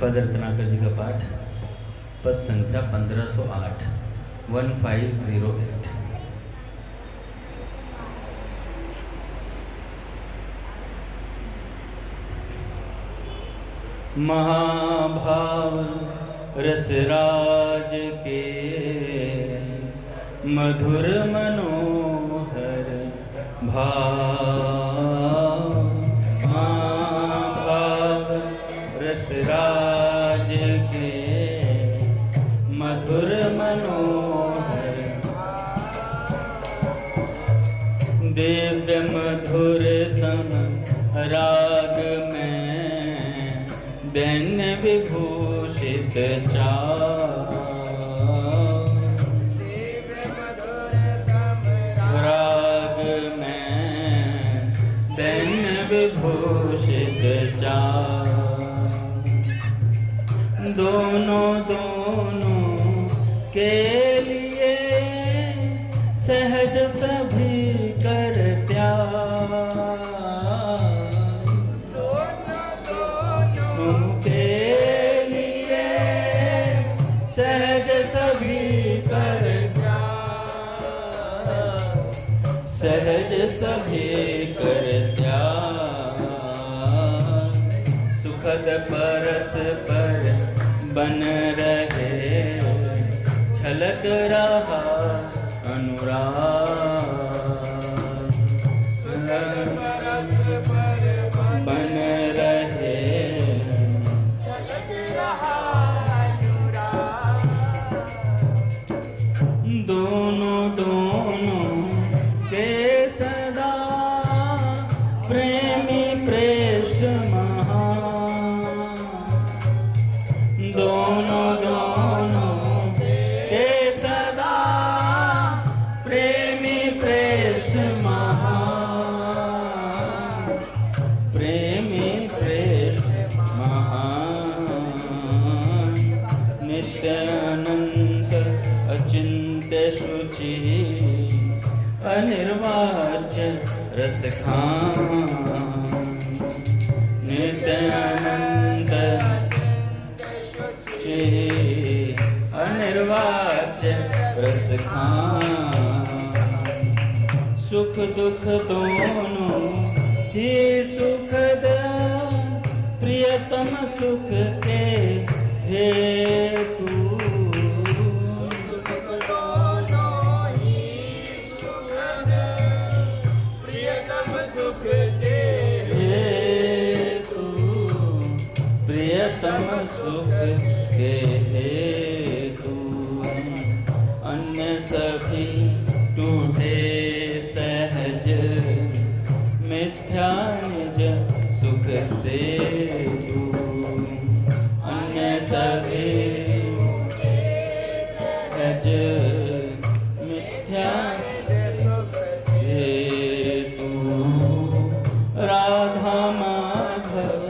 पद रत्नाकर जी का पाठ, पद संख्या 1508, 1508। महाभाव रसराज के मधुर मनोहर भाव, महाभाव रसराज के मधुर मनोहर, दिव्य मधुरतम राग में दैन्य विभूषित राग में दैन्य विभूषित दोनों के लिए सहज सभी कर त्याग, दोनों के लिए सहज सभी कर त्याग, सहज सभी कर त्याग, सुखद परस पर बन रहे छलक रहा अनुराग, बन रहे छलक रहा अनुराग, दोनों के सदा प्रेमी प्रेष्ठ महान, दोनों के सदा प्रेमी प्रेष्ठ महान, प्रेमी प्रेष्ठ महान, नित्य अनंत अचिंत्य शुचि अनिर्वाच्य रस खान, नित्य अनंत अनिर्वाच्य रस खान, सुख दुख दोनों ही सुखद प्रियतम सुख के हेतु, प्रियतम सुख के हेतु, प्रियतम सुख के हेतु, अन्य सभी टूटे सहज मिथ्या निज सुख से दूर, अन्य सभी सहज मिथ्या सुख से दूर, राधा माधव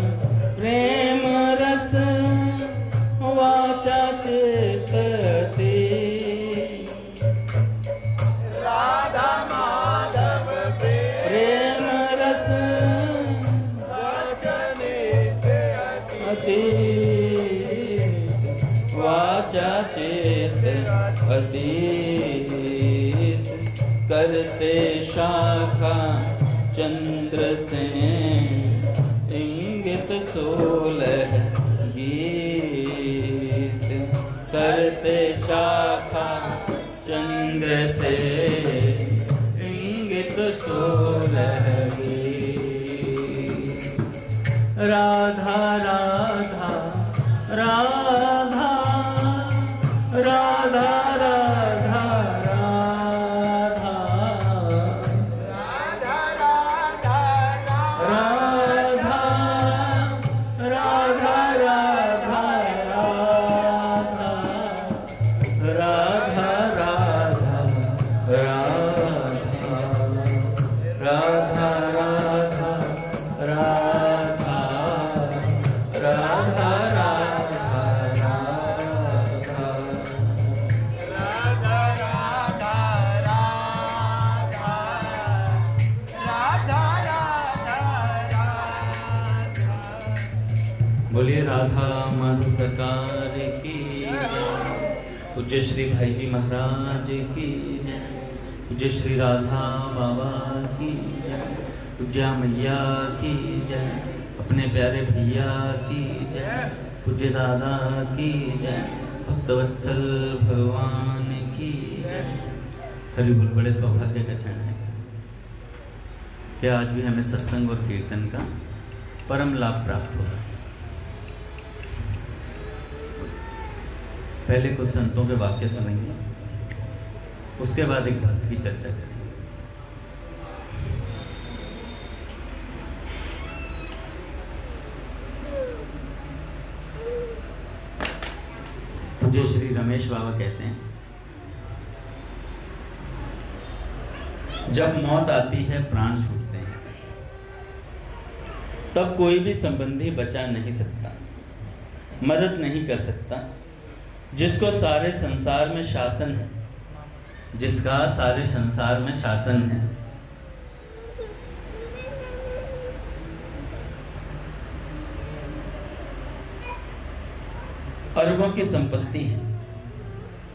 प्रेम रस वाचा चेतती, राधा माधव प्रेम रस वाचा चेतती, वाचा चेत अतीत, करते शाखा चंद्र से इंगित 16 गीत, करते शाखा चंद्र से इंगित 16 गीत, राधा राधा राधा राधा राधा बोलिए राधा माधव सरकार की जय। पूज्य श्री भाई जी महाराज की जय। पूज्य श्री राधा बाबा की जय। पूज्या मैया की जय। अपने प्यारे भैया की जय। पूज्य दादा की जय। भक्तवत्सल भगवान की जय। हरि बोल। बड़े सौभाग्य का क्षण है कि आज भी हमें सत्संग और कीर्तन का परम लाभ प्राप्त हो रहा है। पहले कुछ संतों के वाक्य सुनेंगे, उसके बाद एक भक्त की चर्चा करेंगे। पूज्य श्री रमेश बाबा कहते हैं, जब मौत आती है प्राण छूटते हैं, तब कोई भी संबंधी बचा नहीं सकता, मदद नहीं कर सकता। जिसको सारे संसार में शासन है, जिसका सारे संसार में शासन है, अरबों की संपत्ति है,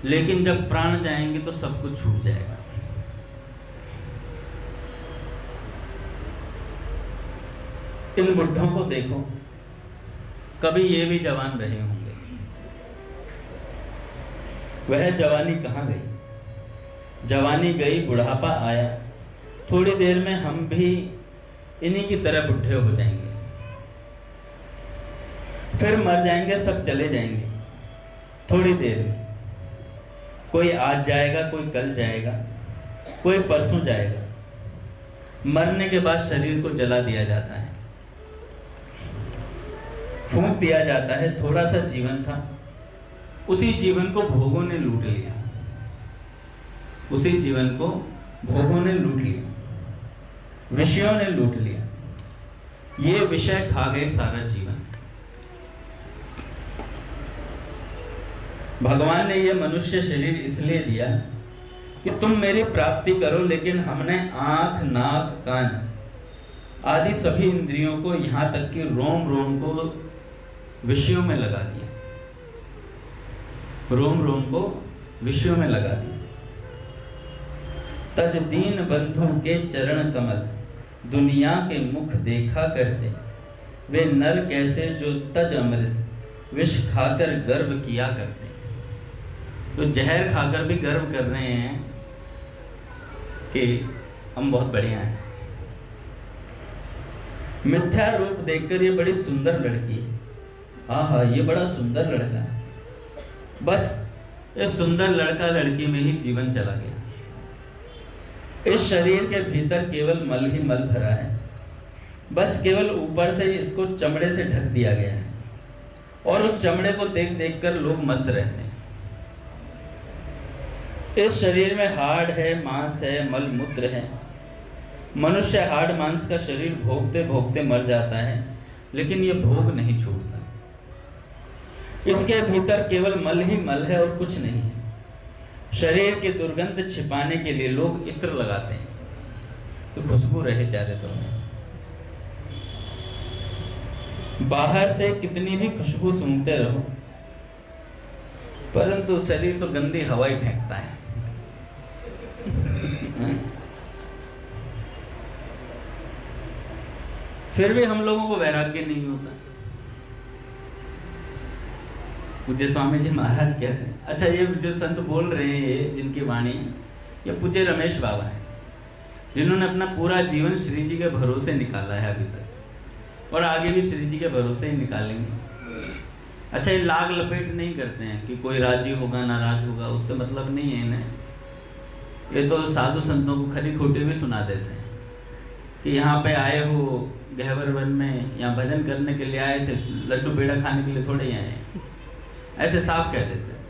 लेकिन जब प्राण जाएंगे तो सब कुछ छूट जाएगा। इन बुढ़ों को देखो, कभी ये भी जवान रहे होंगे। वह जवानी कहाँ गई? जवानी गई, बुढ़ापा आया। थोड़ी देर में हम भी इन्हीं की तरह बुढ़े हो जाएंगे, फिर मर जाएंगे, सब चले जाएंगे। थोड़ी देर में कोई आज जाएगा, कोई कल जाएगा, कोई परसों जाएगा। मरने के बाद शरीर को जला दिया जाता है, फूंक दिया जाता है। थोड़ा सा जीवन था, उसी जीवन को भोगों ने लूट लिया, उसी जीवन को भोगों ने लूट लिया, विषयों ने लूट लिया। ये विषय खा गए सारा जीवन। भगवान ने यह मनुष्य शरीर इसलिए दिया कि तुम मेरी प्राप्ति करो, लेकिन हमने आंख, नाक, कान आदि सभी इंद्रियों को, यहां तक कि रोम रोम को विषयों में लगा दिया, रोम रोम को विषयों में लगा दिया। तज दीन बंधु के चरण कमल, दुनिया के मुख देखा करते। वे नर कैसे जो तज अमृत विष खाकर गर्व किया करते। तो जहर खाकर भी गर्व कर रहे हैं कि हम बहुत बढ़िया हैं। मिथ्या रूप देखकर ये बड़ी सुंदर लड़की है, हाँ ये बड़ा सुंदर लड़का है। बस ये सुंदर लड़का लड़की में ही जीवन चला गया। इस शरीर के भीतर केवल मल ही मल भरा है, बस केवल ऊपर से इसको चमड़े से ढक दिया गया है, और उस चमड़े को देख देख कर लोग मस्त रहते हैं। इस शरीर में हाड़ है, मांस है, मल मूत्र है। मनुष्य हाड़ मांस का शरीर भोगते भोगते मर जाता है, लेकिन ये भोग नहीं छूटता। इसके भीतर केवल मल ही मल है और कुछ नहीं है। शरीर की दुर्गंध छिपाने के लिए लोग इत्र लगाते हैं तो खुशबू रहे चारे तरफ। बाहर से कितनी भी खुशबू सूंघते रहो, परंतु शरीर तो गंदी हवा ही फेंकता है। फिर भी हम लोगों को वैराग्य नहीं होता। पूज्य स्वामी जी महाराज कहते हैं, अच्छा ये जो संत बोल रहे हैं, ये जिनकी वाणी, ये पूज्य रमेश बाबा है, जिन्होंने अपना पूरा जीवन श्री जी के भरोसे निकाला है अभी तक, और आगे भी श्री जी के भरोसे ही निकालेंगे। अच्छा ये लाग लपेट नहीं करते हैं कि कोई राजी होगा नाराज होगा, उससे मतलब नहीं है इन्हें। ये तो साधु संतों को खरी खोटी भी सुना देते हैं कि यहाँ पे आए हो गहवर वन में, यहाँ भजन करने के लिए आए थे, लड्डू पेड़ा खाने के लिए थोड़े ही आए, ऐसे साफ कह देते हैं।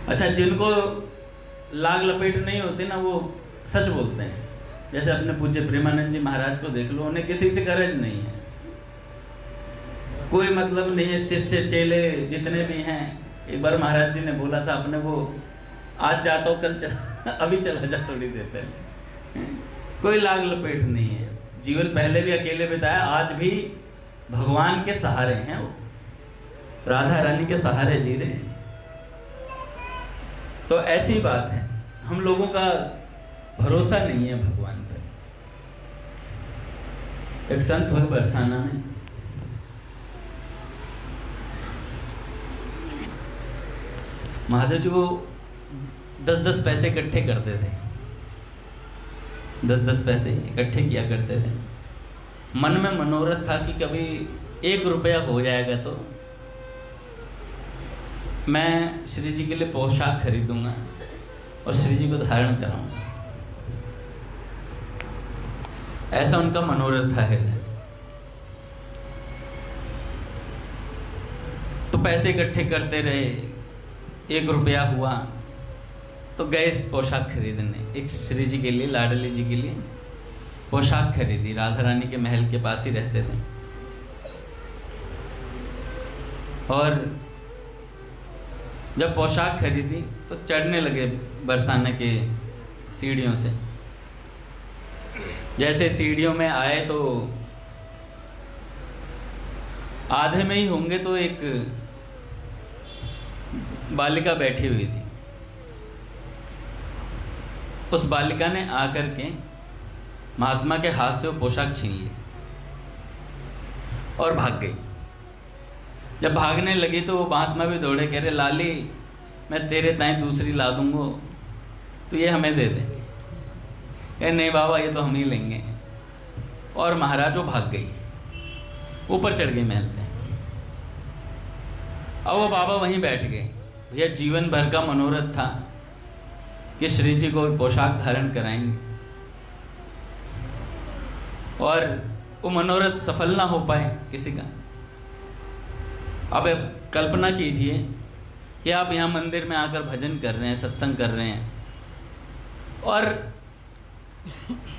अच्छा जिनको लाग लपेट नहीं होते ना, वो सच बोलते हैं। जैसे अपने पूज्य प्रेमानंद जी महाराज को देख लो, उन्हें किसी से गरज नहीं है, कोई मतलब नहीं है। शिष्य चेले जितने भी हैं, एक बार महाराज जी ने बोला था अपने को, आज जाता हूँ कल चला, अभी चला जा थोड़ी देर पहले। कोई लाग लपेट नहीं है। जीवन पहले भी अकेले बिताया, आज भी भगवान के सहारे हैं, वो राधा रानी के सहारे जी रहे हैं। तो ऐसी बात है, हम लोगों का भरोसा नहीं है भगवान पर। एक संत हुए बरसाना में, महादेव जी वो 10-10 पैसे इकट्ठे करते थे, 10-10 पैसे इकट्ठे किया करते थे। मन में मनोरथ था कि कभी 1 रुपया हो जाएगा तो मैं श्री जी के लिए पोशाक खरीदूंगा और श्री जी को धारण कराऊंगा। ऐसा उनका मनोरथ था हृदय। तो पैसे इकट्ठे करते रहे, 1 रुपया हुआ तो गए पोशाक खरीदने, एक श्री जी के लिए, लाडली जी के लिए पोशाक खरीदी। राधा रानी के महल के पास ही रहते थे। और जब पोशाक खरीदी तो चढ़ने लगे बरसाने के सीढ़ियों से। जैसे सीढ़ियों में आए तो आधे में ही होंगे तो एक बालिका बैठी हुई थी। उस बालिका ने आकर के महात्मा के हाथ से वो पोशाक छीन ली और भाग गई। जब भागने लगी तो वो महात्मा भी दौड़े, कह रहे लाली मैं तेरे ताई दूसरी ला दूंगा तो ये हमें दे दे। कह नहीं बाबा ये तो हम ही लेंगे। और महाराज वो भाग गई, ऊपर चढ़ गई महल पे। अब वो बाबा वहीं बैठ गए। भैया जीवन भर का मनोरथ था कि श्री जी को पोशाक धारण कराएंगे, और वो मनोरथ सफल ना हो पाए किसी का। अब कल्पना कीजिए कि आप यहाँ मंदिर में आकर भजन कर रहे हैं, सत्संग कर रहे हैं, और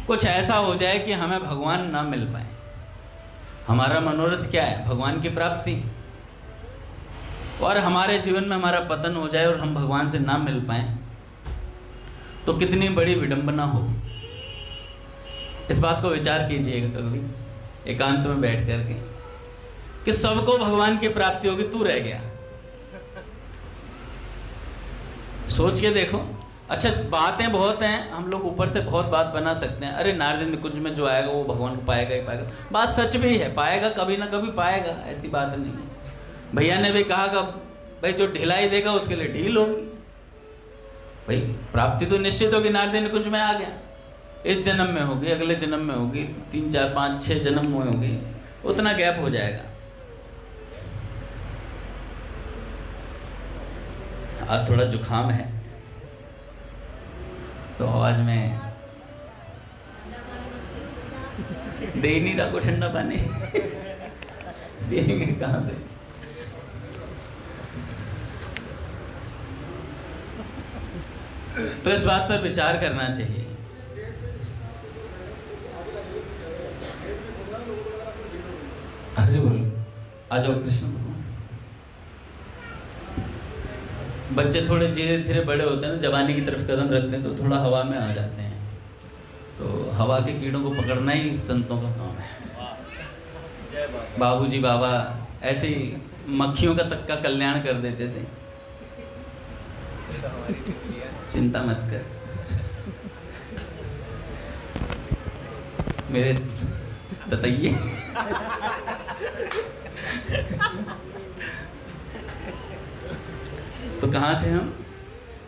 कुछ ऐसा हो जाए कि हमें भगवान ना मिल पाए। हमारा मनोरथ क्या है? भगवान की प्राप्ति। और हमारे जीवन में हमारा पतन हो जाए और हम भगवान से ना मिल पाए तो कितनी बड़ी विडंबना हो। इस बात को विचार कीजिएगा कभी एकांत में बैठ करके कि सबको भगवान की प्राप्ति होगी, तू रह गया। सोच के देखो। अच्छा बातें बहुत हैं, हम लोग ऊपर से बहुत बात बना सकते हैं। अरे नारद निकुंज में जो आएगा वो भगवान को पाएगा ही पाएगा। बात सच भी है, पाएगा कभी ना कभी पाएगा, ऐसी बात नहीं है। भैया ने भी कहा कि भाई जो ढिलाई देगा उसके लिए ढील होगी। भाई प्राप्ति तो निश्चित होगी, नारद निकुंज में आ गया, इस जन्म में होगी, अगले जन्म में होगी, 3, 4, 5, 6 जन्म में होगी, उतना गैप हो जाएगा। आज थोड़ा जुकाम है तो आवाज में दे ही नहीं रहा को ठंडा पानी पिएंगे कहाँ से। तो इस बात पर विचार करना चाहिए। अरे बोलो आ जाओ कृष्ण भगवान। बच्चे थोड़े धीरे धीरे बड़े होते हैं ना, जवानी की तरफ कदम रखते हैं तो थोड़ा हवा में आ जाते हैं। तो हवा के कीड़ों को पकड़ना ही संतों का काम है। बाबूजी बाबा ऐसे ही मक्खियों का तक का कल्याण कर देते थे। चिंता मत कर मेरे ततैये। तो कहाँ थे हम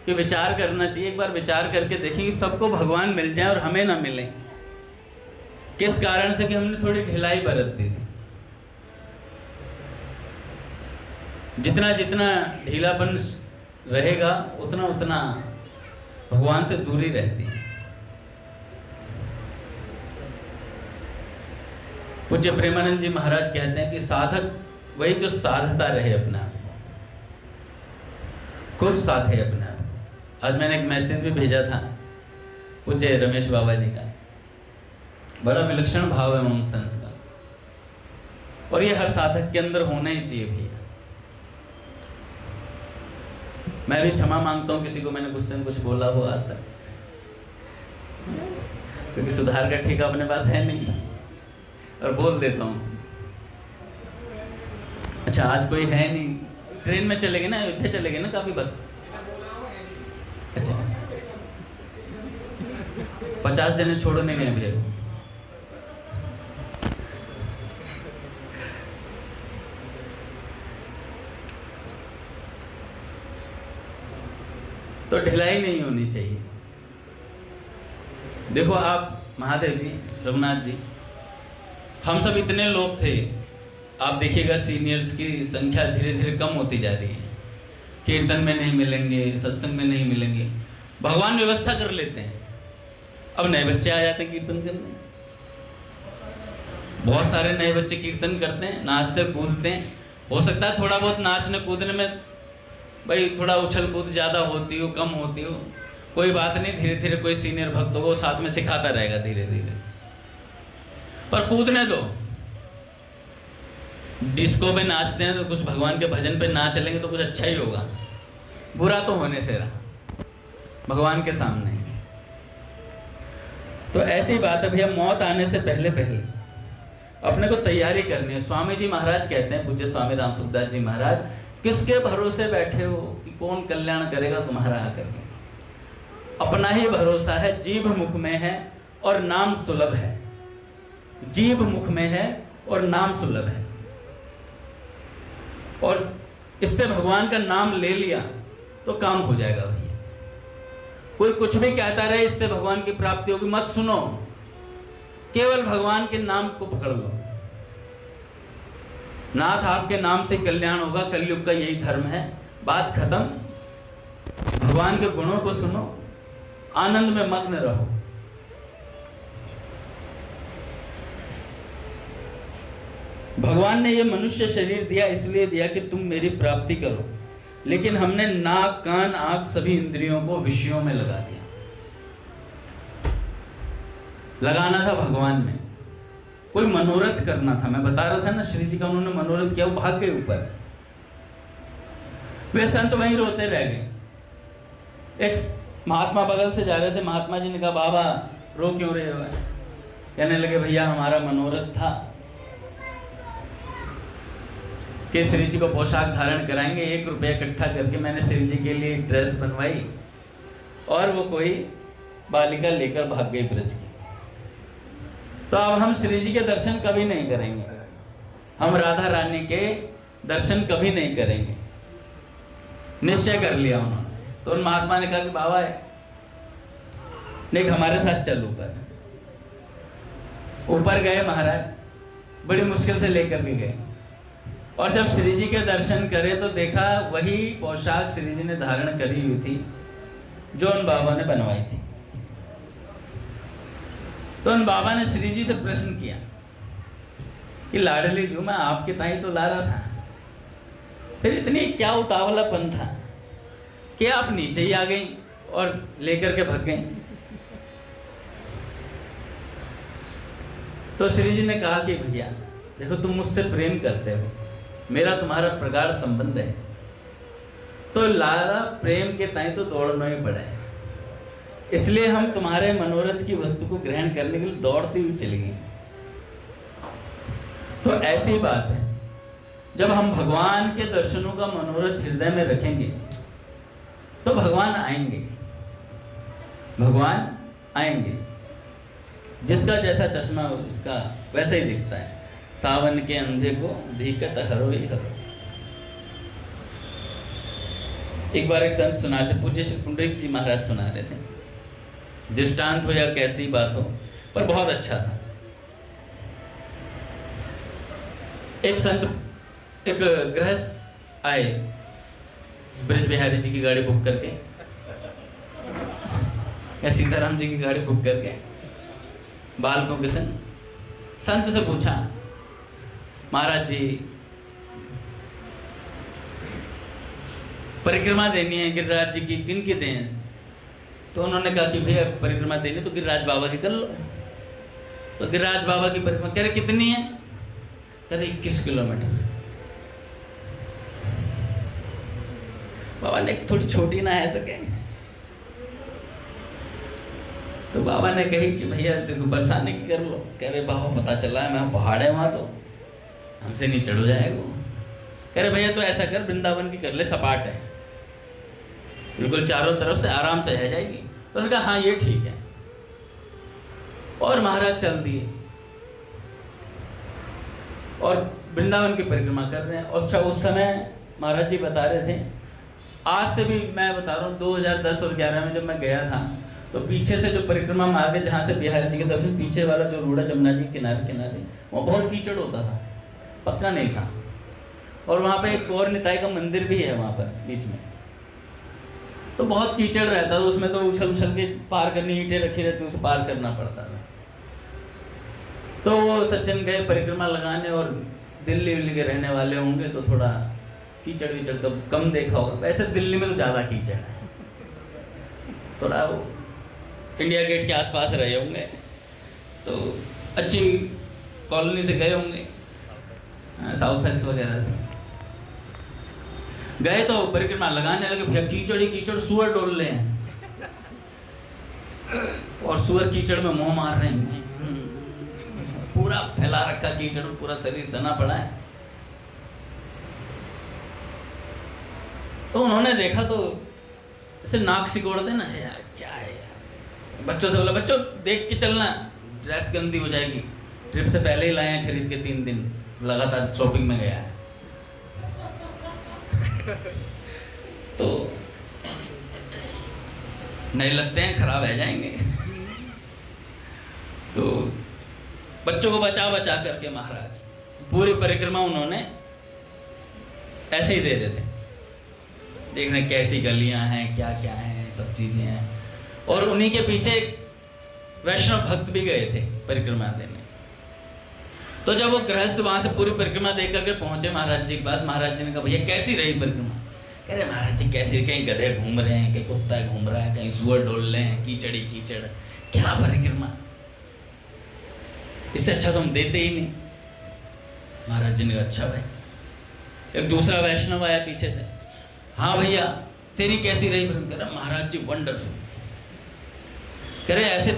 कि विचार करना चाहिए। एक बार विचार करके देखेंगे सबको भगवान मिल जाए और हमें ना मिले। किस कारण से? कि हमने थोड़ी ढिलाई बरत दी थी। जितना जितना ढीलापन रहेगा उतना उतना भगवान से दूरी रहती है। पूज्य प्रेमानंद जी महाराज कहते हैं कि साधक वही जो साधता रहे अपना, खूब साधे अपना। आज मैंने एक मैसेज भी भेजा था पूज्य रमेश बाबा जी का। बड़ा विलक्षण भाव है उन संत का, और ये हर साधक के अंदर होना ही चाहिए भैया। मैं भी क्षमा मांगता हूँ किसी को मैंने गुस्से में कुछ बोला हो आज तक, क्योंकि सुधार का ठेका अपने पास है नहीं, और बोल देता हूँ। अच्छा आज कोई है नहीं, ट्रेन में चले गए ना, अयोध्या चले गए ना काफी वक्त। अच्छा 50 जने छोड़ने गए भैया को। तो ढिलाई नहीं होनी चाहिए। देखो आप महादेव जी, रघुनाथ जी, हम सब इतने लोग थे, आप देखिएगा सीनियर्स की संख्या धीरे धीरे कम होती जा रही है। कीर्तन में नहीं मिलेंगे, सत्संग में नहीं मिलेंगे, भगवान व्यवस्था कर लेते हैं। अब नए बच्चे आ जाते हैं कीर्तन करने, बहुत सारे नए बच्चे कीर्तन करते हैं, नाचते कूदते हैं। हो सकता है थोड़ा बहुत नाचने कूदने में भाई थोड़ा उछल कूद ज़्यादा होती हो, कम होती हो, कोई बात नहीं, धीरे धीरे कोई सीनियर भक्त होगा वो साथ में सिखाता रहेगा धीरे धीरे, पर कूदने दो। डिस्को पे नाचते हैं तो कुछ भगवान के भजन पे नाच लेंगे तो कुछ अच्छा ही होगा, बुरा तो होने से रहा भगवान के सामने। तो ऐसी बात है भैया, मौत आने से पहले पहले अपने को तैयारी करनी है। स्वामी जी महाराज कहते हैं, पूज्य स्वामी राम सुखदास जी महाराज, किसके भरोसे बैठे हो कि कौन कल्याण करेगा तुम्हारा आकर के? अपना ही भरोसा है, जीभ मुख में है और नाम सुलभ है। जीभ मुख में है और नाम सुलभ है, और इससे भगवान का नाम ले लिया तो काम हो जाएगा भैया। कोई कुछ भी कहता रहे इससे भगवान की प्राप्ति होगी, मत सुनो, केवल भगवान के नाम को पकड़ लो। नाथ आपके नाम से कल्याण होगा, कलयुग का यही धर्म है, बात खत्म। भगवान के गुणों को सुनो, आनंद में मग्न रहो। भगवान ने यह मनुष्य शरीर दिया इसलिए दिया कि तुम मेरी प्राप्ति करो, लेकिन हमने नाक कान आंख सभी इंद्रियों को विषयों में लगा दिया। लगाना था भगवान में, कोई मनोरथ करना था। मैं बता रहा था ना, श्री जी का उन्होंने मनोरथ किया, वो भाग गए ऊपर। वे संत वहीं रोते रह गए। एक महात्मा बगल से जा रहे थे, महात्मा जी ने कहा बाबा रो क्यों रहे हो? कहने लगे भैया हमारा मनोरथ था कि श्री जी को पोशाक धारण कराएंगे। 1 रुपया इकट्ठा करके मैंने श्री जी के लिए ड्रेस बनवाई और वो कोई बालिका लेकर भाग गई ब्रज की। तो अब हम श्री जी के दर्शन कभी नहीं करेंगे, हम राधा रानी के दर्शन कभी नहीं करेंगे, निश्चय कर लिया उन्होंने। तो उन महात्मा ने कहा कि बाबा देख हमारे साथ चल। ऊपर गए महाराज, बड़ी मुश्किल से लेकर के गए, और जब श्री जी के दर्शन करे तो देखा वही पोशाक श्री जी ने धारण करी हुई थी जो उन बाबा ने बनवाई थी। तो उन बाबा ने श्री जी से प्रश्न किया कि लाडली जी मैं आपके ताई तो ला रहा था, फिर इतनी क्या उतावलापन था कि आप नीचे ही आ गई और लेकर के भाग गई? तो श्री जी ने कहा कि भैया देखो तुम मुझसे प्रेम करते हो, मेरा तुम्हारा प्रगाढ़ संबंध है, तो लाला प्रेम के ताई तो दौड़ना ही पड़ा है, इसलिए हम तुम्हारे मनोरथ की वस्तु को ग्रहण करने के लिए दौड़ती हुई चली गई। तो ऐसी बात है, जब हम भगवान के दर्शनों का मनोरथ हृदय में रखेंगे तो भगवान आएंगे, भगवान आएंगे। जिसका जैसा चश्मा उसका वैसा ही दिखता है। सावन के अंधे को धीकत हरो ही हरो। एक बार एक संत सुनाते, पूज्य श्री पुंडरीक जी महाराज सुना रहे थे, दृष्टांत हो या कैसी बात हो, पर बहुत अच्छा था। एक संत, एक गृहस्थ आए ब्रज बिहारी जी की गाड़ी बुक करके या सीताराम जी की गाड़ी बुक करके बालकों के संग। संत से पूछा महाराज जी परिक्रमा देनी है गिरिराज जी की, किन की दें? तो उन्होंने कहा कि भैया परिक्रमा देनी तो गिरिराज बाबा की कर लो। तो गिरिराज बाबा की परिक्रमा कह रहे कितनी है? कह रहे 21 किलोमीटर। बाबा ने थोड़ी छोटी ना है सके, तो बाबा ने कही कि भैया देखो बरसाने की कर लो। कह रहे बाबा पता चला है मैं पहाड़ है वहाँ, तो हमसे नहीं चढ़ जाएगा। कह रहे भैया तो ऐसा कर, वृंदावन की कर ले, सपाट है, बिल्कुल चारों तरफ से आराम से रह जाएगी। तो उन्होंने कहा हाँ ये ठीक है। और महाराज चल दिए और वृंदावन की परिक्रमा कर रहे हैं। और उस समय महाराज जी बता रहे थे, आज से भी मैं बता रहा हूँ, 2010 और 11 में जब मैं गया था तो पीछे से जो परिक्रमा में आगे जहाँ से बिहारी जी के दर्शन, पीछे वाला जो रोड है जमुना जी किनारे किनारे, वो बहुत कीचड़ होता था, पक्का नहीं था। और वहाँ पे एक और निताई का मंदिर भी है वहाँ पर बीच में, तो बहुत कीचड़ रहता था उसमें, तो उछल उछल के पार करनी, ईंटें रखी रहती, उसे पार करना पड़ता था। तो वो सज्जन गए परिक्रमा लगाने, और दिल्ली उल्ली के रहने वाले होंगे तो थोड़ा कीचड़ वीचड़ तो कम देखा होगा, वैसे दिल्ली में तो ज़्यादा कीचड़ है, थोड़ा वो इंडिया गेट के आसपास रहे होंगे तो अच्छी कॉलोनी से गए होंगे, साउथ एक्स वगैरह से गए। तो परिक्रमा लगाने लगे, भैया कीचड़ ही कीचड़, सुअर डोल रहे हैं और सुअर कीचड़ में मुंह मार रहे हैं, पूरा फैला रखा कीचड़, पूरा शरीर सना पड़ा है। तो उन्होंने देखा तो ऐसे नाक सिकोड़ देना, यार क्या है यार। बच्चों से बोला, बच्चों देख के चलना, ड्रेस गंदी हो जाएगी, ट्रिप से पहले ही लाए हैं खरीद के, 3 दिन लगातार शॉपिंग में गया है। तो नहीं लगते हैं, खराब रह जाएंगे। तो बच्चों को बचा बचा करके महाराज पूरी परिक्रमा उन्होंने ऐसे ही दे रहे थे, देख रहे कैसी गलियां हैं, क्या क्या हैं, सब चीजें हैं। और उन्हीं के पीछे वैष्णव भक्त भी गए थे परिक्रमा देने। तो जब वो गृहस्थ वहां से पूरी परिक्रमा देख करके पहुंचे महाराज जी के पास, महाराज जी ने कहा भैया कैसी रही परिक्रमा? कह रहे महाराज जी कैसी, कहीं गधे घूम रहे हैं, कहीं कुत्ता घूम रहा है, कहीं सुअर डोल रहे हैं, कीचड़ी कीचड़, क्या परिक्रमा, इससे अच्छा तो हम देते ही नहीं। महाराज जी ने कहा अच्छा भाई। एक दूसरा वैष्णव आया पीछे से, हाँ भैया तेरी कैसी रही? कह रहा महाराज जी वंडरफुल। कह रहे ऐसे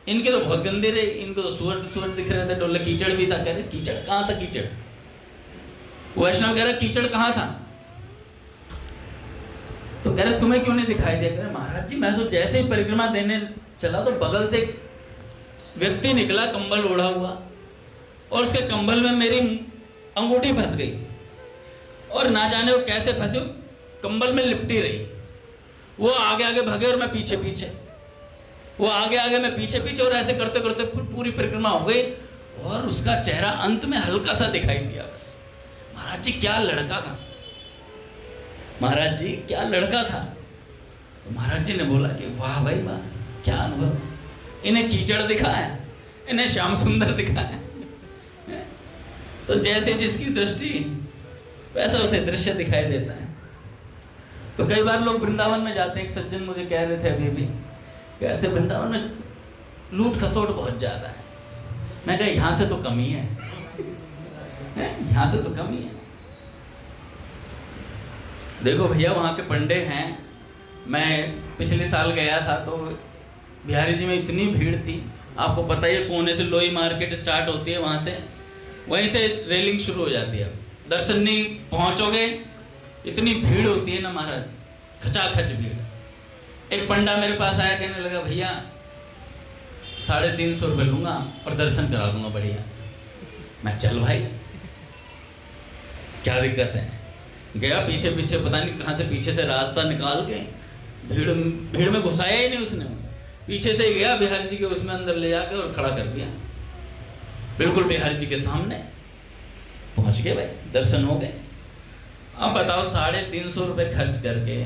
इनके तो बहुत गंदे रहे, इनको तो सुअर दिख रहे थे, डोले कीचड़ भी था। कह रहे कीचड़ कहाँ था? कीचड़, वैष्णव कह रहे कीचड़ कहाँ था? तो कह रहे तुम्हें क्यों नहीं दिखाई दिया? कह रहे महाराज जी मैं तो जैसे ही परिक्रमा देने चला तो बगल से व्यक्ति निकला कंबल ओढ़ा हुआ, और उसके कंबल में मेरी अंगूठी फंस गई, और ना जाने वो कैसे फंसी, कंबल में लिपटी रही। वो आगे आगे भागे और मैं पीछे पीछे, वो आगे आगे मैं पीछे पीछे, और ऐसे करते करते पूरी परिक्रमा हो गई। और उसका चेहरा अंत में हल्का सा दिखाई दिया बस। महाराज जी क्या लड़का था, महाराज जी क्या लड़का था। तो महाराज जी ने बोला कि वाह भाई वाह, क्या अनुभव, इन्हें कीचड़ दिखा है, इन्हें श्याम सुंदर दिखा है। तो जैसे जिसकी दृष्टि वैसा उसे दृश्य दिखाई देता है। तो कई बार लोग वृंदावन में जाते हैं, एक सज्जन मुझे कह रहे थे अभी भी, कहते वृंदावन में लूट खसोट बहुत ज्यादा है। मैं कहा यहाँ से तो कम ही है, यहाँ से तो कम ही है। देखो भैया वहाँ के पंडे हैं, मैं पिछले साल गया था तो बिहारी जी में इतनी भीड़ थी, आपको पता ही है, कोने से लोई मार्केट स्टार्ट होती है, वहाँ से वहीं से रेलिंग शुरू हो जाती है। दर्शन नहीं पहुँचोगे, इतनी भीड़ होती है ना महाराज, खचाखच भीड़। एक पंडा मेरे पास आया, कहने लगा भैया 350 रुपये लूँगा और दर्शन करा दूंगा बढ़िया। मैं चल भाई क्या दिक्कत है। गया पीछे पीछे, पता नहीं कहाँ से पीछे से रास्ता निकाल के, भीड़ में घुसाया ही नहीं उसने, पीछे से गया बिहारी जी के उसमें अंदर ले जाके और खड़ा कर दिया, बिल्कुल बिहारी जी के सामने। पहुंच गए भाई, दर्शन हो गए। अब बताओ 350 रुपये खर्च करके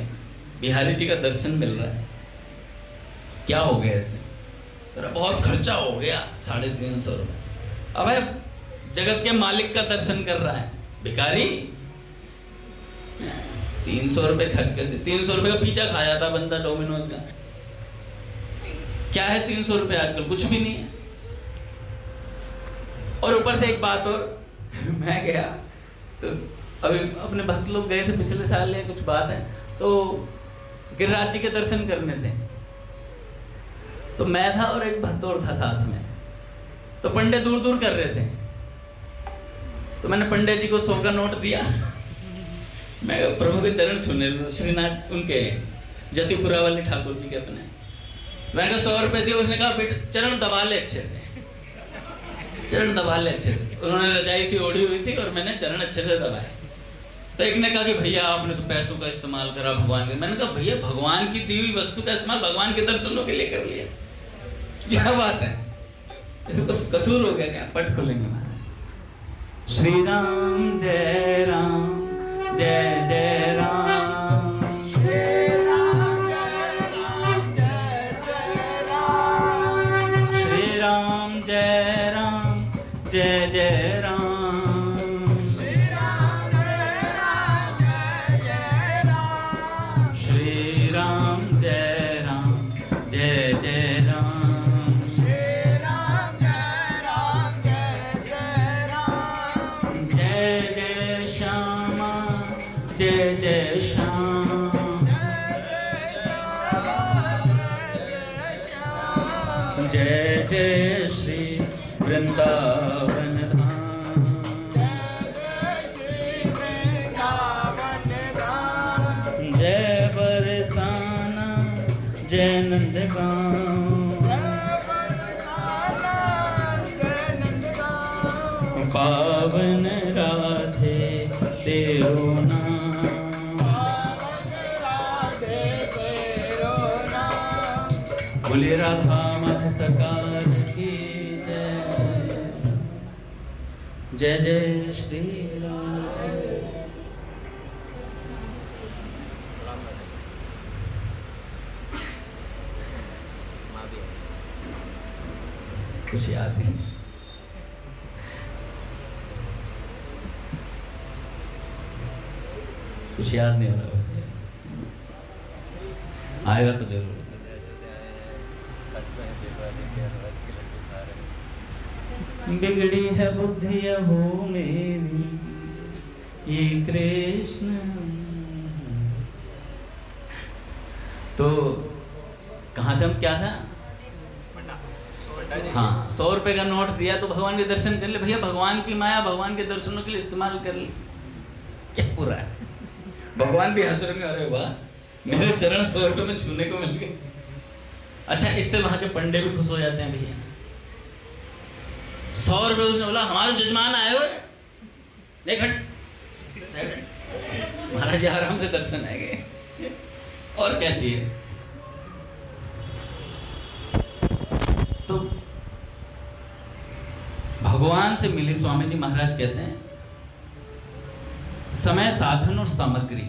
बिहारी जी का दर्शन मिल रहा है, क्या हो गया इससे? बहुत खर्चा हो गया 350 रुपये। अब जगत के मालिक का दर्शन कर रहा है भिखारी, 300 रुपये खर्च कर दिए। 300 रुपये का पिज्जा खा जाता बंदा डोमिनोज का, क्या है 300 रुपये आजकल, कुछ भी नहीं है। और ऊपर से एक बात और, मैं गया तो अभी अपने भक्त लोग गए थे पिछले साल, या कुछ बात है, तो गिरिराज जी के दर्शन करने थे, तो मैं था और एक भक्त और था साथ में। तो पंडित दूर दूर कर रहे थे, तो मैंने पंडित जी को 100 का नोट दिया मैं प्रभु के चरण छूने, श्रीनाथ उनके जतिपुरा वाले ठाकुर जी के अपने, मैं 100 रुपए दिए। उसने कहा बेटा चरण दबा ले अच्छे से, चरण दबा ले अच्छे से। उन्होंने रजाई सी ओढ़ी हुई थी और मैंने चरण अच्छे से दबाए। तो एक ने कहा कि भैया आपने तो पैसों का इस्तेमाल करा भगवान के। मैंने कहा भैया भगवान की दी हुई वस्तु का इस्तेमाल भगवान के दर्शनों के लिए कर लिया, क्या बात है, इसको कसूर हो गया क्या? पट खोलेंगे महाराज। श्री राम जय राम जय जय राम, श्री राम जय राम जय जय राम, श्री राम जय राम जय जय राम, श्री राम जय राम जय जय राम, श्री राम जय राम जय जय राम, श्री राम जय राम जय जय राम, जय जय श्यामा जय जय श्याम, जय जय श्री वृंदावन धाम, जय जय श्री वृंदावन धाम, जय बरसाना जय नंदगांव, जय बरसाना जय नंदगांव, पावन राधे तेरो नाम, पावन राधे तेरो नाम, बोले राधा माधव सरकार की जय जय श्री राम। कुछ याद नहीं, कुछ याद नहीं हो रहा, आएगा तो जरूर। बिगड़ी है बुद्धि हो मेरी ये कृष्ण। तो कहाँ थे हम, क्या था? हाँ, 100 रुपए का नोट दिया तो भगवान के दर्शन कर ले। भैया भगवान की माया भगवान के दर्शनों के लिए इस्तेमाल कर ले, क्या बुरा है? भगवान भी हंस रहे, अरे वाह मेरे चरण 100 रुपए में छूने को मिल गए। अच्छा, इससे वहां के पंडे भी खुश हो जाते हैं। भैया 100 रुपए, उसने बोला हमारे जजमान आए हुए, देख हट, महाराज आराम से दर्शन आ गए, और क्या चाहिए? तो भगवान से मिली, स्वामी जी महाराज कहते हैं समय साधन और सामग्री,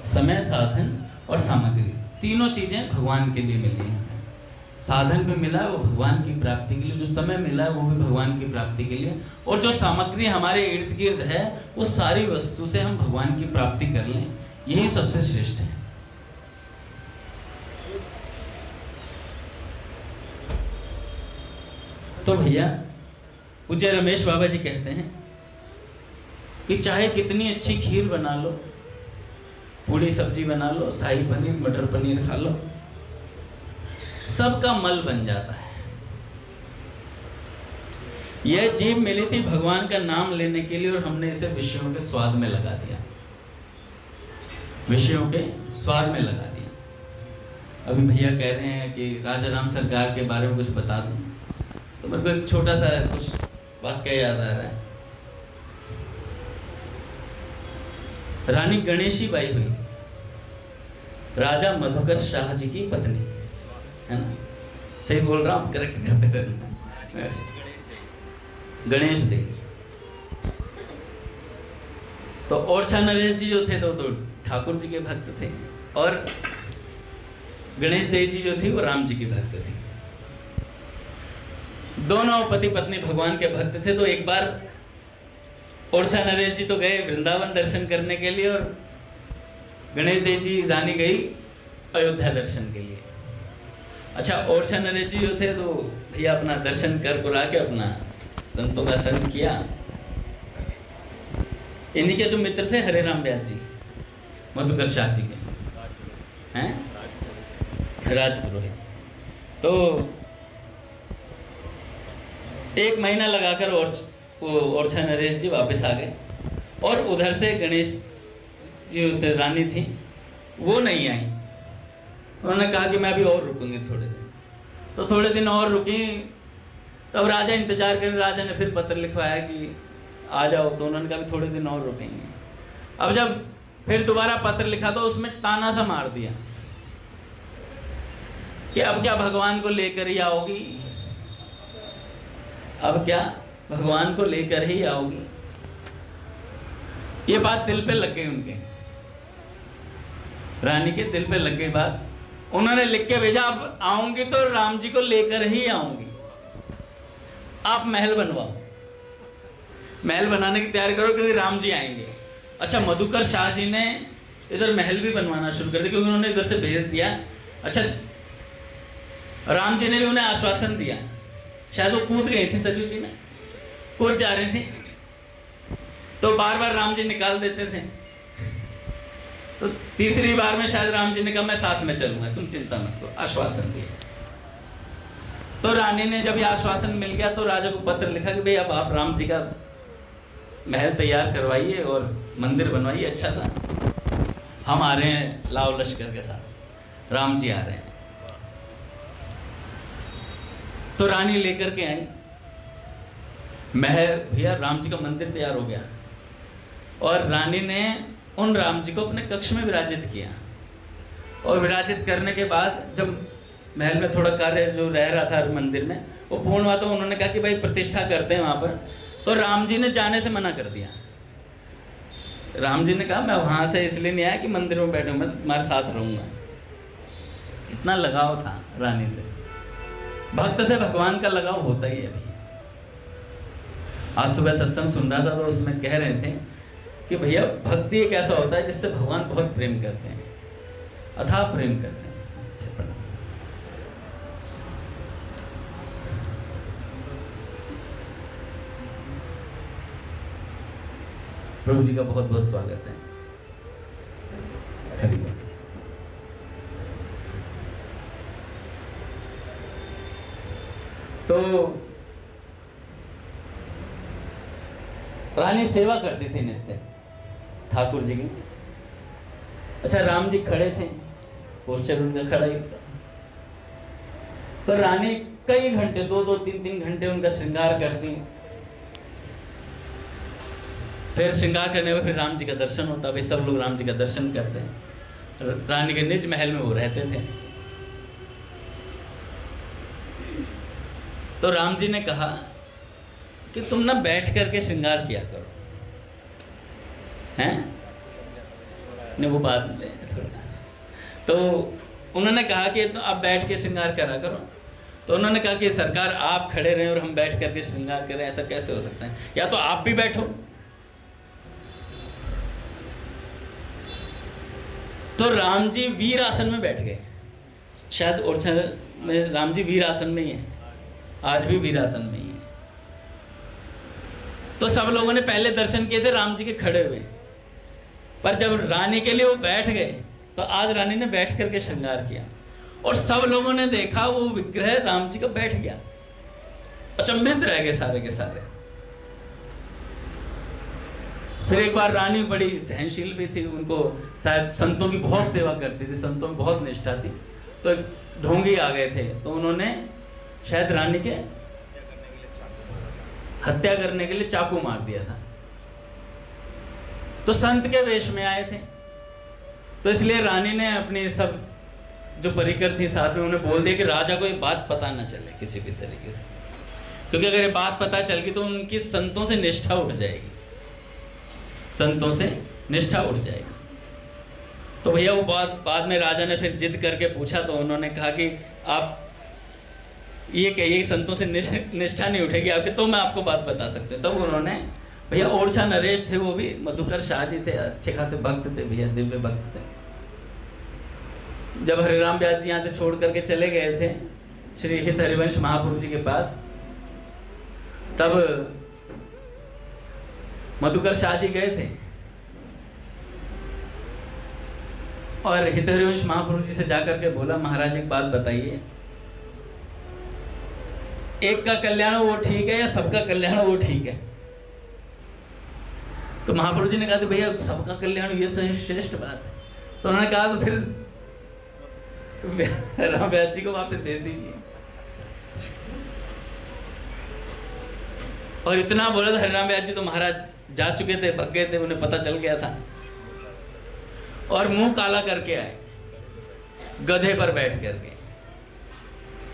समय साधन और सामग्री तीनों चीजें भगवान के लिए मिली हैं। साधन भी मिला है वो भगवान की प्राप्ति के लिए, जो समय मिला है वो भी भगवान की प्राप्ति के लिए, और जो सामग्री हमारे इर्द गिर्द है वो सारी वस्तु से हम भगवान की प्राप्ति कर लें, यही सबसे श्रेष्ठ है। तो भैया पूज्य रमेश बाबा जी कहते हैं कि चाहे कितनी अच्छी खीर बना लो, पूरी सब्जी बना लो, शाही पनीर मटर पनीर खा लो, सबका मल बन जाता है। यह जीभ मिली थी भगवान का नाम लेने के लिए और हमने इसे विषयों के स्वाद में लगा दिया, विषयों के स्वाद में लगा दिया। अभी भैया कह रहे हैं कि राजा राम सरकार के बारे में कुछ बता दूं, तो मेरे को एक छोटा सा कुछ वाक्य याद आ रहा है। रानी गणेशी बाई हुई राजा मधुकर शाह जी की पत्नी, है ना? सही बोल रहा हूँ, करेक्ट करते रहना। गणेश देवी। तो ओरछा नरेश जी जो थे तो ठाकुर जी के भक्त थे, और गणेश देवी जी जो थी वो राम जी की भक्त थी। दोनों पति पत्नी भगवान के भक्त थे। तो एक बार ओरछा नरेश जी तो गए वृंदावन दर्शन करने के लिए, और गणेश देव जी रानी गई अयोध्या दर्शन के लिए। अच्छा, ओरछा नरेश जी जो थे तो भैया अपना दर्शन कर बुला के अपना संतों का संग किया। इन्हीं के जो मित्र थे हरे राम व्यास जी, मधुकर शाह जी के हैं राजपुरोहित, तो 1 महीना लगाकर ओरछा नरेश जी वापस आ गए, और उधर से गणेश जो रानी थी वो नहीं आई। उन्होंने कहा कि मैं अभी और रुकूंगी थोड़े दिन। तो थोड़े दिन और रुकी, तब राजा इंतजार कर, राजा ने फिर पत्र लिखवाया कि आ जाओ। तो उन्होंने कहा थोड़े दिन और रुकेंगे। अब जब फिर दोबारा पत्र लिखा तो उसमें ताना सा मार दिया कि अब क्या भगवान को लेकर ही आओगी, अब क्या भगवान को लेकर ही आओगी। ये बात दिल पे लग गई, उनके रानी के दिल पे लग गई बात। उन्होंने लिख के भेजा, अब आऊंगी तो राम जी को लेकर ही आऊंगी, आप महल बनवाओ, महल बनाने की तैयारी करो क्योंकि राम जी आएंगे। अच्छा, मधुकर शाह जी ने इधर महल भी बनवाना शुरू कर दिया क्योंकि उन्होंने इधर से भेज दिया। अच्छा, राम जी ने भी उन्हें आश्वासन दिया, शायद वो कूद गई थी सरयू जी में, कूद जा रही थी, तो बार बार राम जी निकाल देते थे। तो तीसरी बार में शायद राम जी ने कहा मैं साथ में चलूंगा, तुम चिंता मत करो, आश्वासन दिया। तो रानी ने जब ये आश्वासन मिल गया तो राजा को पत्र लिखा कि भाई अब आप राम जी का महल तैयार करवाइए और मंदिर बनवाइए अच्छा सा, हम आ रहे हैं लाव लश्कर के साथ, राम जी आ रहे हैं। तो रानी लेकर के आई महल, भैया राम जी का मंदिर तैयार हो गया और रानी ने उन राम जी को अपने कक्ष में विराजित किया। और विराजित करने के बाद जब महल में थोड़ा कार्य जो रह रहा था मंदिर में वो पूर्ण हुआ, तो उन्होंने कहा कि भाई प्रतिष्ठा करते हैं वहाँ पर। तो राम जी ने जाने से मना कर दिया। राम जी ने कहा मैं वहाँ से इसलिए नहीं आया कि मंदिर में बैठूँ, मैं तुम्हारे साथ रहूँगा। इतना लगाव था रानी से। भक्त से भगवान का लगाव होता ही है। आज सुबह सत्संग सुन रहा था तो उसमें कह रहे थे कि भैया भक्ति एक ऐसा होता है जिससे भगवान बहुत प्रेम करते हैं, अथाह प्रेम करते हैं। प्रभु जी का बहुत बहुत स्वागत है। हरि बोल। तो रानी सेवा करती थी नित्य ठाकुर जी की। अच्छा, राम जी खड़े थे, पोस्टर उनका खड़ा ही, तो रानी कई घंटे, 2-2, 3-3 घंटे उनका श्रृंगार करती। फिर श्रृंगार करने में फिर राम जी का दर्शन होता, भाई सब लोग राम जी का दर्शन करते हैं। रानी के निज महल में वो रहते थे। तो राम जी ने कहा कि तुम ना बैठ करके श्रृंगार किया करो, हैं? नहीं, वो बात में थोड़ा। तो उन्होंने कहा कि तो आप बैठ के श्रृंगार करा करो। तो उन्होंने कहा कि सरकार आप खड़े रहें और हम बैठ करके श्रृंगार करें, ऐसा कैसे हो सकता है? या तो आप भी बैठो। तो राम जी वीर आसन में बैठ गए। शायद ओरछा में राम जी वीर आसन में ही है, आज भी वीर आसन में ही है। तो सब लोगों ने पहले दर्शन किए थे राम जी के खड़े हुए, पर जब रानी के लिए वो बैठ गए तो आज रानी ने बैठ करके श्रृंगार किया और सब लोगों ने देखा वो विग्रह राम जी का बैठ गया। अचंभित रह गए सारे के सारे। फिर एक बार रानी बड़ी सहनशील भी थी, उनको शायद संतों की बहुत सेवा करती थी, संतों में बहुत निष्ठा थी। तो एक ढोंगी आ गए थे, तो उन्होंने शायद रानी के हत्या करने के लिए चाकू मार दिया था। तो संत के वेश में आए थे, तो इसलिए रानी ने अपनी सब जो परिकर थी साथ में उन्हें बोल दिया कि राजा को ये बात पता न चले किसी भी तरीके से, क्योंकि अगर ये बात पता चल गई तो उनकी संतों से निष्ठा उठ जाएगी, संतों से निष्ठा उठ जाएगी। तो भैया वो बाद में राजा ने फिर जिद करके पूछा, तो उन्होंने कहा कि आप ये कहिए संतों से निष्ठा नहीं उठेगी आपके, तो मैं आपको बात बता सकते। तब तो उन्होंने, भैया ओरछा नरेश थे, वो भी मधुकर शाह जी थे, अच्छे खासे भक्त थे भैया, दिव्य भक्त थे। जब हरिराम व्यास जी यहाँ से छोड़ करके चले गए थे श्री हित हरिवंश महापुरुष जी के पास, तब मधुकर शाह जी गए थे और हित हरिवंश महापुरुष जी से जाकर के बोला, महाराज एक बात बताइए, एक का कल्याण वो ठीक है या सबका कल्याण वो ठीक है? तो महाप्रभु जी ने कहा कि भैया सबका कल्याण ये श्रेष्ठ बात है। तो उन्होंने कहा तो फिर राम व्यास जी को वापस दे दीजिए। और इतना बोला था हरिराम व्यास जी तो महाराज जा चुके थे, भग गए थे, उन्हें पता चल गया था और मुंह काला करके आए गधे पर बैठ करके।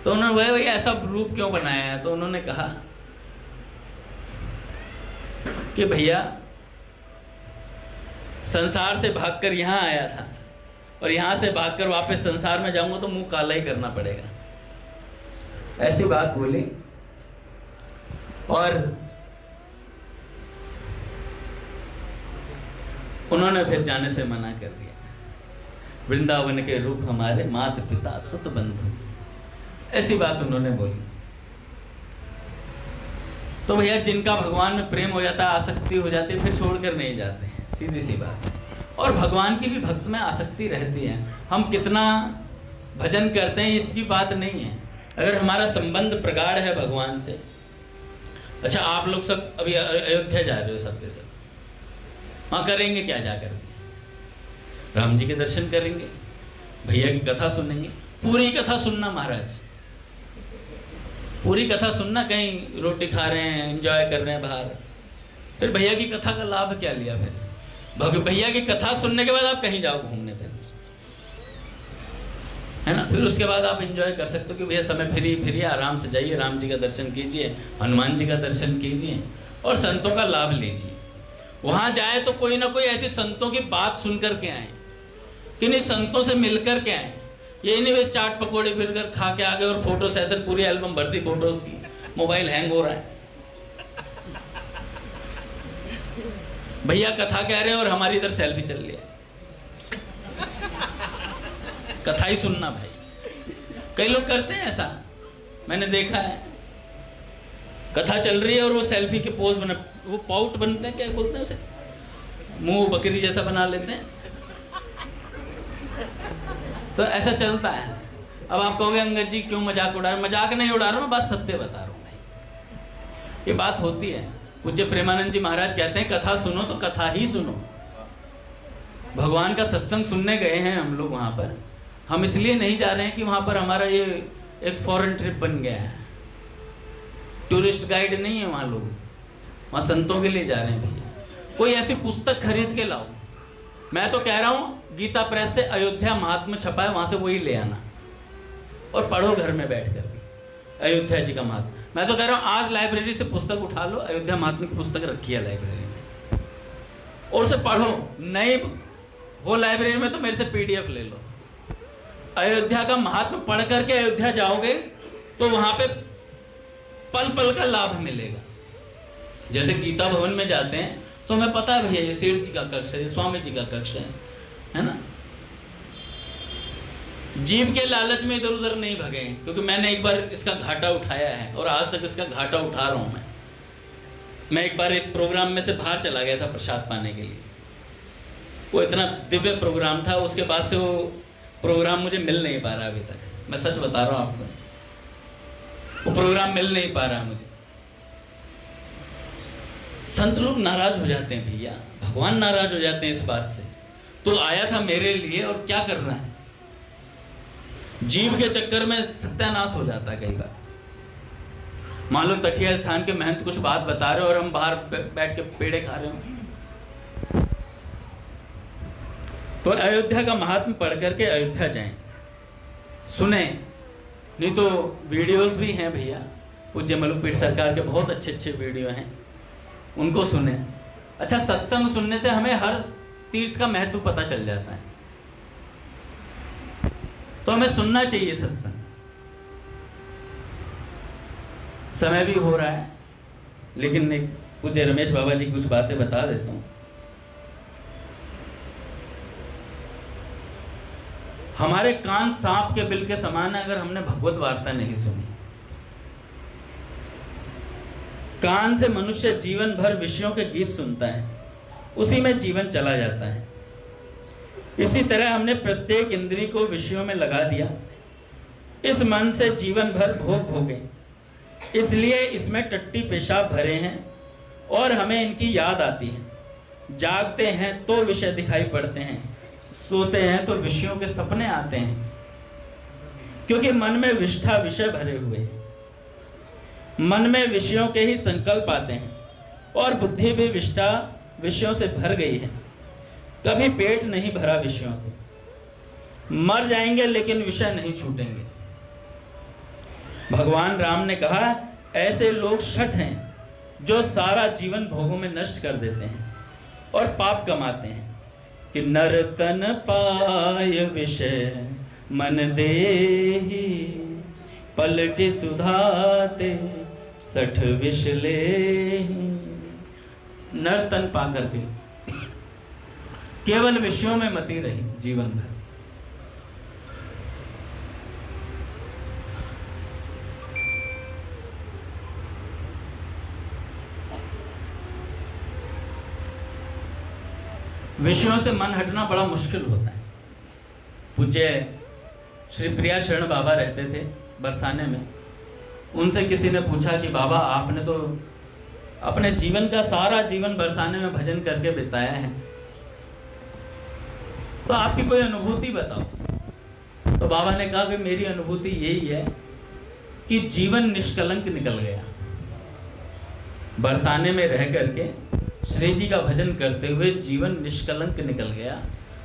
तो उन्होंने भाई ऐसा रूप क्यों बनाया है? तो उन्होंने कहा कि भैया संसार से भागकर यहां आया था और यहां से भागकर वापस संसार में जाऊंगा तो मुंह काला ही करना पड़ेगा, ऐसी बात बोली। और उन्होंने फिर जाने से मना कर दिया। वृंदावन के रूप हमारे माता पिता सुत बंधु, ऐसी बात उन्होंने बोली। तो भैया जिनका भगवान में प्रेम हो जाता है, आसक्ति हो जाती है, फिर छोड़कर नहीं जाते हैं, सीधी सी बात है। और भगवान की भी भक्त में आसक्ति रहती है। हम कितना भजन करते हैं इसकी बात नहीं है, अगर हमारा संबंध प्रगाढ़ है भगवान से। अच्छा आप लोग सब अभी अयोध्या जा रहे हो, सबके सब वहाँ करेंगे क्या? जाकर राम जी के दर्शन करेंगे, भैया की कथा सुनेंगे, पूरी कथा सुनना महाराज, पूरी कथा सुनना। कहीं रोटी खा रहे हैं, एंजॉय कर रहे हैं बाहर, फिर भैया की कथा का लाभ क्या लिया? फिर भैया की कथा सुनने के बाद आप कहीं जाओ घूमने, फिर है ना, फिर उसके बाद आप एंजॉय कर सकते हो कि भैया समय फिरिए आराम से जाइए, राम जी का दर्शन कीजिए, हनुमान जी का दर्शन कीजिए और संतों का लाभ लीजिए। वहां जाए तो कोई ना कोई ऐसी संतों की बात सुन करके आए, किन्हीं संतों से मिलकर के आए। ये नहीं बस चाट पकौड़े फिर खा के आ गए और फोटो सेशन, पूरी एल्बम भर दी फोटोज की, मोबाइल हैंग हो रहा है। भैया कथा कह रहे हैं और हमारी इधर सेल्फी चल रही है। कथा ही सुनना भाई, कई लोग करते हैं ऐसा, मैंने देखा है। कथा चल रही है और वो सेल्फी के पोज बना, वो पाउट बनते हैं, क्या बोलते हैं उसे, मुंह बकरी जैसा बना लेते हैं। तो ऐसा चलता है। अब आप कहोगे अंगद जी क्यों मजाक उड़ा रहे? मजाक नहीं उड़ा रहा हूँ, बात सत्य बता रहा हूँ भाई, ये बात होती है। पूज्य प्रेमानंद जी महाराज कहते हैं कथा सुनो तो कथा ही सुनो। भगवान का सत्संग सुनने गए हैं हम लोग वहाँ पर, हम इसलिए नहीं जा रहे हैं कि वहाँ पर हमारा ये एक फॉरेन ट्रिप बन गया है, टूरिस्ट गाइड नहीं है वहाँ, लोग वहाँ संतों के लिए जा रहे हैं। भैया कोई ऐसी पुस्तक खरीद के लाओ, मैं तो कह रहा हूँ गीता प्रेस से अयोध्या महात्म्य छपा है, वहाँ से वही ले आना और पढ़ो घर में बैठ कर अयोध्या जी का महात्म्य। मैं तो कह रहा हूँ आज लाइब्रेरी से पुस्तक उठा लो, अयोध्या महात्म्य की पुस्तक रखी है लाइब्रेरी में, और उसे पढ़ो। नहीं हो लाइब्रेरी में तो मेरे से PDF ले लो। अयोध्या का महात्म्य पढ़ करके अयोध्या जाओगे तो वहां पे पल पल का लाभ मिलेगा। जैसे गीता भवन में जाते हैं तो हमें पता है भैया ये सेठ जी का कक्ष है, ये स्वामी जी का कक्ष है ना। जीव के लालच में इधर उधर नहीं भगे, क्योंकि मैंने एक बार इसका घाटा उठाया है और आज तक इसका घाटा उठा रहा हूं मैं एक बार एक प्रोग्राम में से बाहर चला गया था प्रसाद पाने के लिए, वो इतना दिव्य प्रोग्राम था, उसके बाद से वो प्रोग्राम मुझे मिल नहीं पा रहा अभी तक, मैं सच बता रहा हूँ आपको, वो प्रोग्राम मिल नहीं पा रहा मुझे। संत लोग नाराज हो जाते हैं भैया, भगवान नाराज हो जाते हैं इस बात से। तो आया था मेरे लिए और क्या करना है, जीव के चक्कर में सत्यानाश हो जाता है कई बार। मान लो तटीय स्थान के महंत कुछ बात बता रहे हो और हम बाहर बैठ के पेड़े खा रहे हो। तो अयोध्या का महात्म्य पढ़ करके अयोध्या जाएं, सुने, नहीं तो वीडियोस भी हैं भैया, पूज्य मलुकपीठ सरकार के बहुत अच्छे अच्छे वीडियो हैं, उनको सुने। अच्छा सत्संग सुनने से हमें हर तीर्थ का महत्व पता चल जाता है, तो हमें सुनना चाहिए सत्संग। समय भी हो रहा है, लेकिन एक पूज्य रमेश बाबा जी कुछ बातें बता देता हूँ। हमारे कान सांप के बिल के समान है अगर हमने भगवत वार्ता नहीं सुनी। कान से मनुष्य जीवन भर विषयों के गीत सुनता है, उसी में जीवन चला जाता है। इसी तरह हमने प्रत्येक इंद्री को विषयों में लगा दिया, इस मन से जीवन भर भोग भोगे, इसलिए इसमें टट्टी पेशाब भरे हैं और हमें इनकी याद आती है। जागते हैं तो विषय दिखाई पड़ते हैं, सोते हैं तो विषयों के सपने आते हैं, क्योंकि मन में विष्ठा विषय भरे हुए हैं। मन में विषयों के ही संकल्प आते हैं और बुद्धि भी विष्ठा विषयों से भर गई है। कभी पेट नहीं भरा विषयों से। मर जाएंगे लेकिन विषय नहीं छूटेंगे। भगवान राम ने कहा, ऐसे लोग शठ हैं जो सारा जीवन भोगों में नष्ट कर देते हैं और पाप कमाते हैं। कि नर तन पाय विषय मन देहि, पलटि सुधाते सठ विष लेहि। नर तन पा करके केवल विषयों में मती रही जीवन भर। विषयों से मन हटना बड़ा मुश्किल होता है। पूज्य श्री प्रिया शरण बाबा रहते थे बरसाने में। उनसे किसी ने पूछा कि बाबा, आपने तो अपने जीवन का सारा जीवन बरसाने में भजन करके बिताया है, तो आपकी कोई अनुभूति बताओ। तो बाबा ने कहा कि मेरी अनुभूति यही है कि जीवन निष्कलंक निकल गया। बरसाने में रह करके श्री जी का भजन करते हुए जीवन निष्कलंक निकल गया।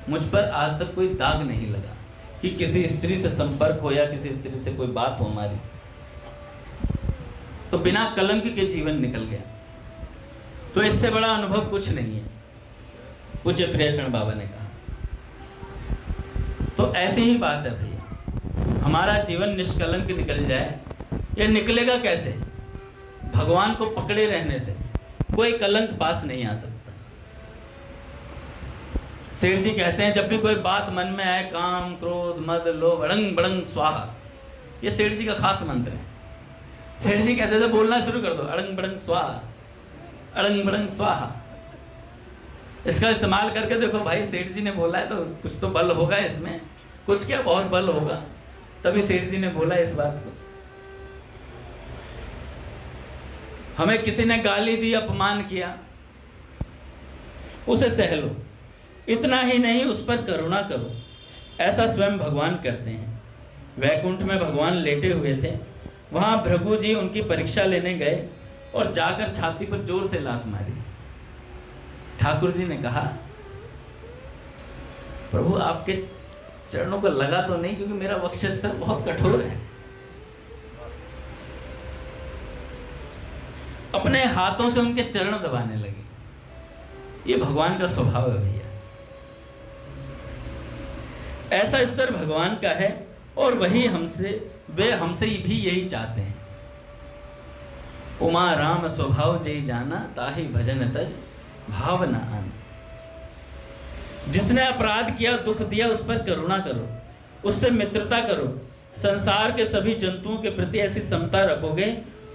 मुझ पर आज तक कोई दाग नहीं लगा कि किसी स्त्री से संपर्क हो या किसी स्त्री से कोई बात हो हमारी, तो बिना कलंक के जीवन निकल गया। तो इससे बड़ा अनुभव कुछ नहीं है, पूज्य प्रियशरण बाबा ने कहा। तो ऐसी ही बात है भैया, हमारा जीवन निष्कलंक निकल जाए। ये निकलेगा कैसे? भगवान को पकड़े रहने से कोई कलंक पास नहीं आ सकता। सेठ जी कहते हैं, जब भी कोई बात मन में आए, काम क्रोध मद लोभ अड़ंग बड़ंग स्वाहा, ये सेठ जी का खास मंत्र है। सेठ जी कहते थे बोलना शुरू कर दो, अड़ंग बड़ंग स्वाहा, अड़ंग बड़ंग स्वाहा। इसका इस्तेमाल करके देखो भाई, सेठ जी ने बोला है तो कुछ तो बल होगा इसमें, कुछ क्या बहुत बल होगा, तभी सेठ जी ने बोला इस बात को। हमें किसी ने गाली दी, अपमान किया, उसे सह लो। इतना ही नहीं, उस पर करुणा करो। ऐसा स्वयं भगवान करते हैं। वैकुंठ में भगवान लेटे हुए थे। वहां भृगु जी उनकी परीक्षा लेने गए और जाकर छाती पर जोर से लात मारी। ठाकुर जी ने कहा, प्रभु आपके चरणों को लगा तो नहीं, क्योंकि मेरा वक्षस्थल बहुत कठोर है। अपने हाथों से उनके चरण दबाने लगे। ये भगवान का स्वभाव है भैया। ऐसा स्तर भगवान का है और वे हमसे भी यही चाहते हैं। उमा राम स्वभाव जय जाना, ताहि भजन तज भाव न आना। जिसने अपराध किया, दुख दिया, उस पर करुणा करो, उससे मित्रता करो। संसार के सभी जंतुओं के प्रति ऐसी समता रखोगे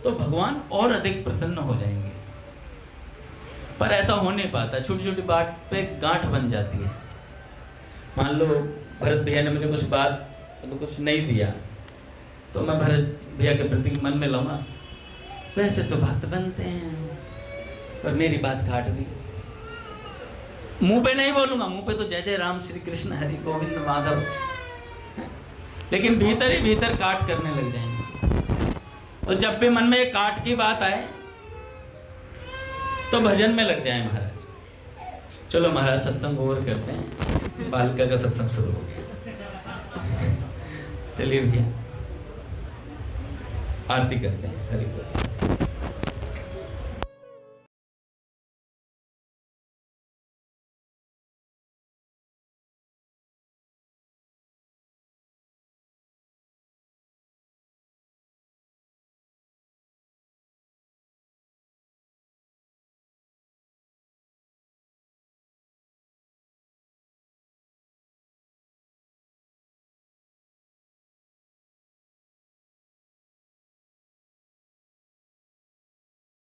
तो भगवान और अधिक प्रसन्न हो जाएंगे। पर ऐसा हो नहीं पाता। छोटी छोटी बात पे गांठ बन जाती है। मान लो भरत भैया ने मुझे कुछ बात तो कुछ नहीं दिया, तो मैं भरत भैया के प्रति मन में लाऊंगा, वैसे तो भक्त बनते हैं, पर मेरी बात काट दी। मुंह पे नहीं बोलूंगा, मुंह पे तो जय जय राम श्री कृष्ण हरि गोविंद माधव, लेकिन भीतर ही भीतर काट करने लग जाएंगे। तो जब भी मन में एक काट की बात आए तो भजन में लग जाए महाराज। चलो महाराज सत्संग और करते हैं, बालिका का सत्संग शुरू हो गया। चलिए भैया आरती करते हैं। हरि बोल।